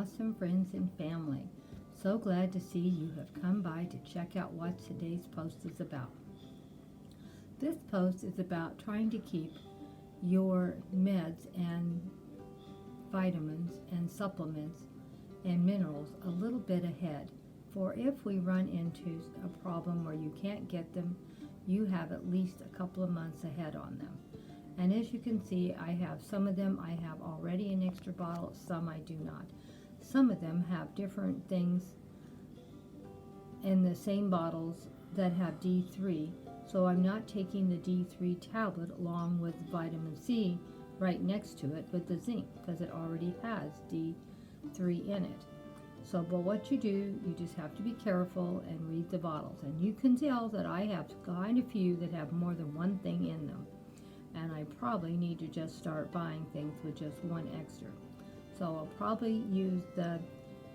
awesome friends and family. So glad to see you have come by to check out what today's post is about. This post is about trying to keep your meds and vitamins and supplements and minerals a little bit ahead. For if we run into a problem where you can't get them, you have at least a couple of months ahead on them. And as you can see, I have some of them I have already in extra bottle, some I do not. Some of them have different things in the same bottles that have D3, so I'm not taking the D3 tablet along with vitamin C right next to it with the zinc, because it already has D3 in it. So, but what you do, you just have to be careful and read the bottles. And you can tell that I have quite a few that have more than one thing in them. And I probably need to just start buying things with just one extra. So I'll probably use the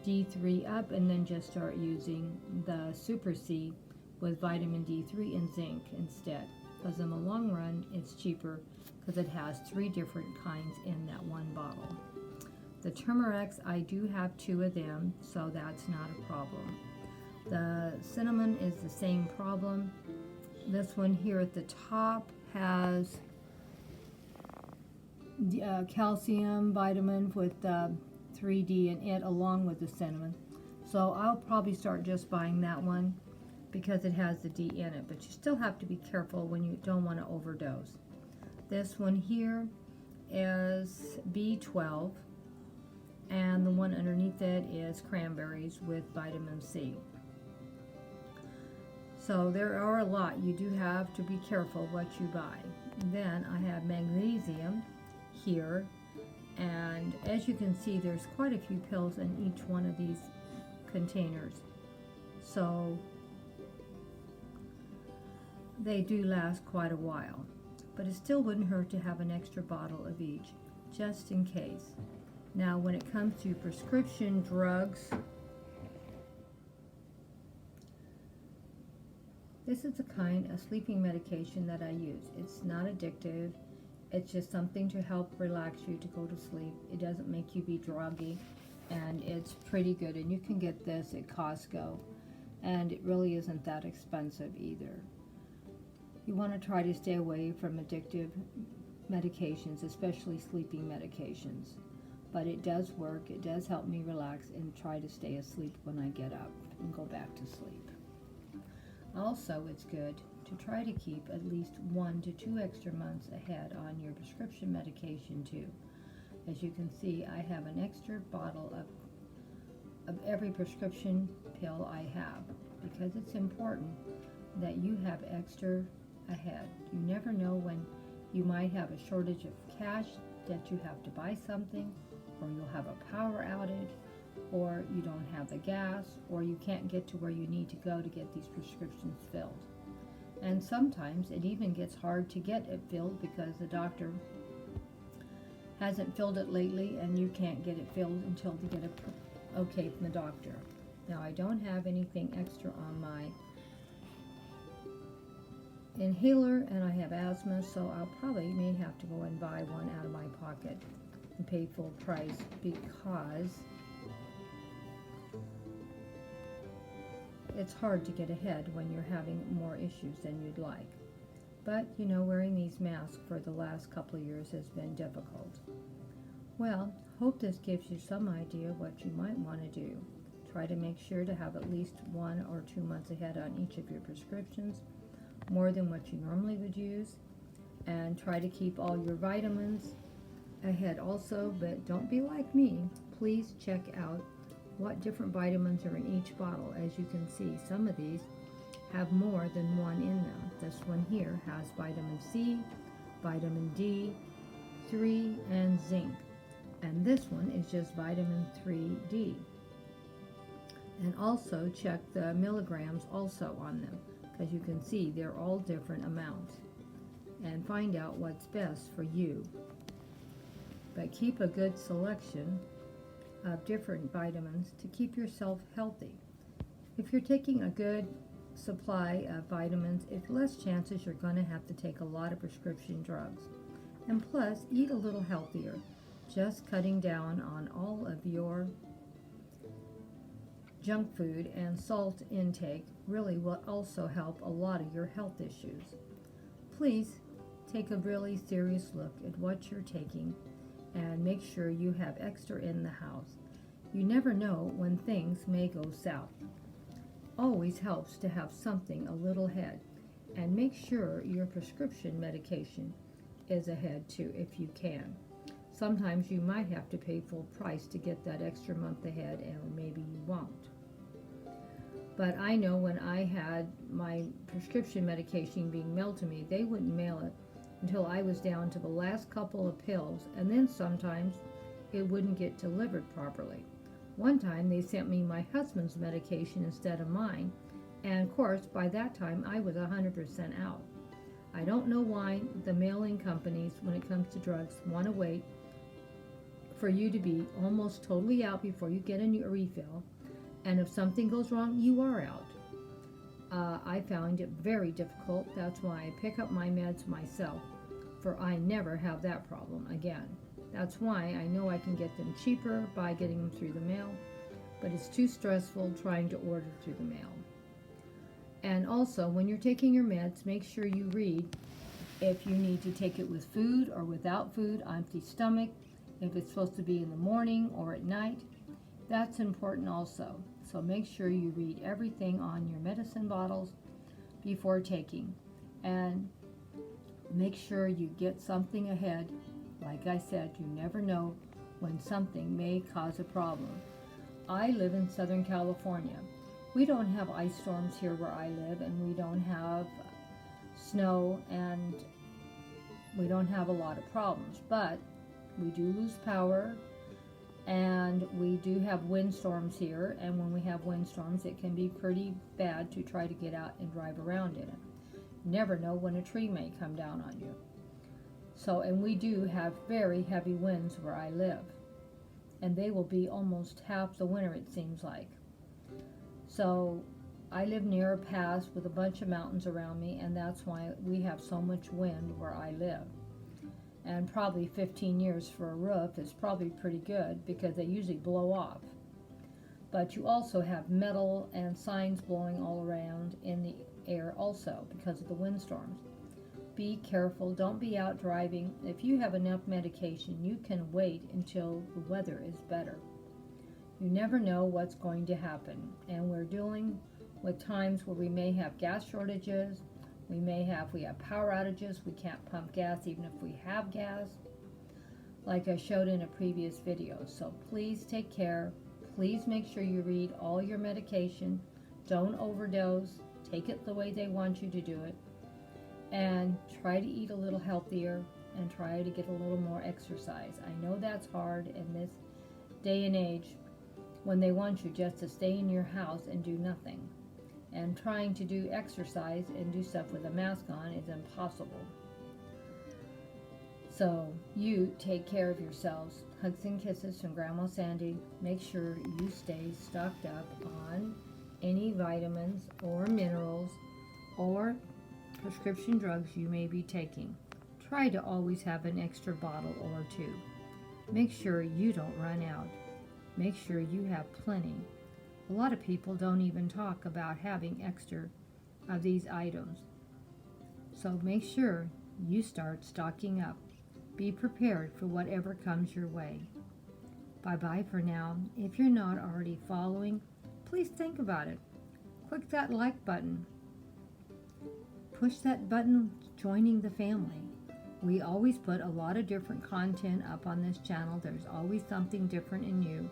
D3 up and then just start using the Super C with vitamin D3 and zinc instead. Because in the long run, it's cheaper because it has 3 different kinds in that one bottle. The Turmerics, I do have 2 of them, so that's not a problem. The cinnamon is the same problem. This one here at the top has calcium vitamin with 3D in it along with the cinnamon. So I'll probably start just buying that one because it has the D in it, but you still have to be careful when you don't want to overdose. This one here is B12, and the one underneath it is cranberries with vitamin C. So there are a lot. You do have to be careful what you buy. Then I have magnesium here, and as you can see, there's quite a few pills in each one of these containers. So they do last quite a while, but it still wouldn't hurt to have an extra bottle of each, just in case. Now, when it comes to prescription drugs, this is the kind of sleeping medication that I use. It's not addictive. It's just something to help relax you to go to sleep. It doesn't make you be druggy, and it's pretty good. And you can get this at Costco, and it really isn't that expensive either. You want to try to stay away from addictive medications, especially sleeping medications. But it does work. It does help me relax and try to stay asleep when I get up and go back to sleep. Also, it's good to try to keep at least 1 to 2 extra months ahead on your prescription medication too. As you can see, I have an extra bottle of every prescription pill I have, because it's important that you have extra ahead. You never know when you might have a shortage of cash that you have to buy something, or you'll have a power outage, or you don't have the gas, or you can't get to where you need to go to get these prescriptions filled. And sometimes it even gets hard to get it filled because the doctor hasn't filled it lately, and you can't get it filled until you get a okay from the doctor. Now, I don't have anything extra on my inhaler, and I have asthma, so I'll probably may have to go and buy one out of my pocket and pay full price, because it's hard to get ahead when you're having more issues than you'd like. But, you know, wearing these masks for the last couple of years has been difficult. Well, hope this gives you some idea what you might want to do. Try to make sure to have at least 1 or 2 months ahead on each of your prescriptions, more than what you normally would use, and try to keep all your vitamins ahead also. But don't be like me. Please check out what different vitamins are in each bottle. As you can see, some of these have more than one in them. This one here has vitamin C, vitamin D3, and zinc. And this one is just vitamin 3D. And also check the milligrams also on them, because you can see they're all different amounts, and find out what's best for you. But keep a good selection of different vitamins to keep yourself healthy. If you're taking a good supply of vitamins, it's less chances you're going to have to take a lot of prescription drugs. And plus, eat a little healthier, just cutting down on all of your junk food and salt intake really will also help a lot of your health issues. Please take a really serious look at what you're taking and make sure you have extra in the house. You never know when things may go south. Always helps to have something a little ahead, and make sure your prescription medication is ahead too if you can. Sometimes you might have to pay full price to get that extra month ahead, and maybe you won't. But I know when I had my prescription medication being mailed to me, they wouldn't mail it until I was down to the last couple of pills, and then sometimes it wouldn't get delivered properly. One time they sent me my husband's medication instead of mine, and of course by that time I was 100% out. I don't know why the mailing companies, when it comes to drugs, want to wait for you to be almost totally out before you get a new refill, and if something goes wrong, you are out. I found it very difficult. That's why I pick up my meds myself, for I never have that problem again. That's why I know I can get them cheaper by getting them through the mail, but it's too stressful trying to order through the mail. And also, when you're taking your meds, make sure you read if you need to take it with food or without food, empty stomach, if it's supposed to be in the morning or at night. That's important also. So make sure you read everything on your medicine bottles before taking. And make sure you get something ahead. Like I said, you never know when something may cause a problem. I live in Southern California. We don't have ice storms here where I live, and we don't have snow, and we don't have a lot of problems. But we do lose power, and we do have windstorms here, and when we have windstorms, it can be pretty bad to try to get out and drive around in it. You never know when a tree may come down on you. So, and we do have very heavy winds where I live, and they will be almost half the winter, it seems like. So I live near a pass with a bunch of mountains around me, and that's why we have so much wind where I live. And probably 15 years for a roof is probably pretty good, because they usually blow off. But you also have metal and signs blowing all around in the air also because of the windstorms. Be careful. Don't be out driving. If you have enough medication, you can wait until the weather is better. You never know what's going to happen, and we're dealing with times where we may have gas shortages. We have power outages. We can't pump gas even if we have gas, like I showed in a previous video. So please take care. Please make sure you read all your medication. Don't overdose. Take it the way they want you to do it. And try to eat a little healthier, and try to get a little more exercise. I know that's hard in this day and age when they want you just to stay in your house and do nothing. And trying to do exercise and do stuff with a mask on is impossible. So you take care of yourselves. Hugs and kisses from Grandma Sandy. Make sure you stay stocked up on any vitamins or minerals or prescription drugs you may be taking. Try to always have an extra bottle or two. Make sure you don't run out. Make sure you have plenty. A lot of people don't even talk about having extra of these items. So make sure you start stocking up. Be prepared for whatever comes your way. Bye-bye for now. If you're not already following, please think about it. Click that like button. Push that button joining the family. We always put a lot of different content up on this channel. There's always something different and new.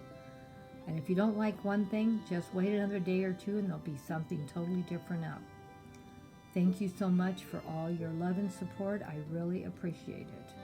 And if you don't like one thing, just wait another day or two and there'll be something totally different up. Thank you so much for all your love and support. I really appreciate it.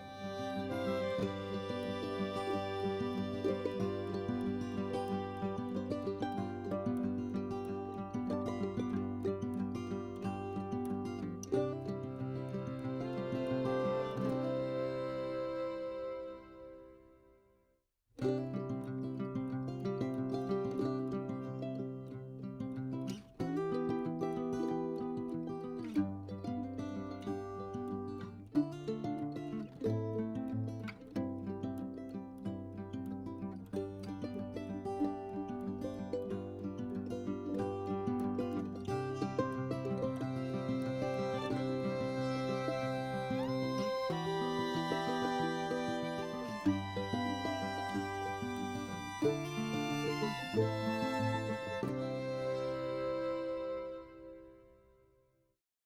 you.